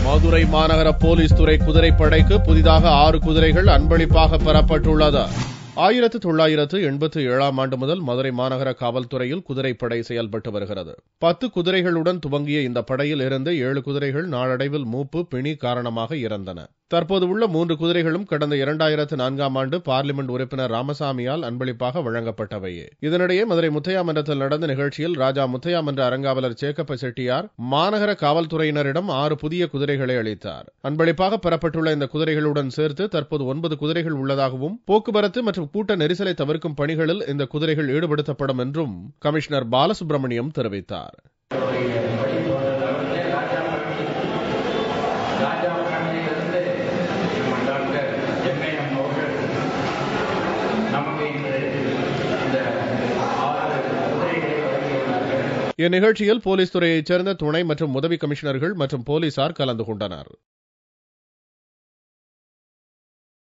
மதுரை மாநகர போலீஸ் துறை குதிரைப்படைக்கு புதிதாக 6 குதிரைகள் அன்பளிப்பாக பெறப்பட்டுள்ளது. 1987 ஆண்டு முதல் மதுரை மாநகர காவல்துறையில் குதிரைப்படை செயல்பட்டு வருகிறது. 10 குதிரைகளுடன் துவங்கிய இந்த படையில் இருந்து 7 குதிரைகள் நாளடைவில் மூப்பு, பிணி காரணமாக இறந்தன. தற்போது உள்ள 3 குதிரைகளும் கடந்த 2004 ஆண்டு பார்லிமெண்ட் உறுப்பினர் ராமசாமியால் அன்பளிப்பாக வழங்கப்பட்டவையே. இதனிடையே மதுரை முத்தையா மன்றத்தில் நடந்த நிகழ்ச்சியில் ராஜா முத்தையா மன்ற அறங்காவலர் சேக்கப்ப செட்டியார் மாநகர காவல்துறையினரிடம் 6 புதிய குதிரைகளை அளித்தார். அன்பளிப்பாக பெறப்பட்டுள்ள இந்த குதிரைகளுடன் சேர்த்து தற்போது 9 குதிரைகள் உள்ளதாகவும், போக்குவரத்து மற்றும் கூட்ட நெரிசலை தவிர்க்கும் பணிகளில் இந்த குதிரைகள் ஈடுபடுத்தப்படும் என்றும் கமிஷனர் பாலசுப்ரமணியம் தெரிவித்தார். இந்நிகழ்ச்சியில் போலீஸ் துறையைச் சேர்ந்த துணை மற்றும் உதவி கமிஷனர்கள் மற்றும் போலீசார் கலந்து கொண்டனர்.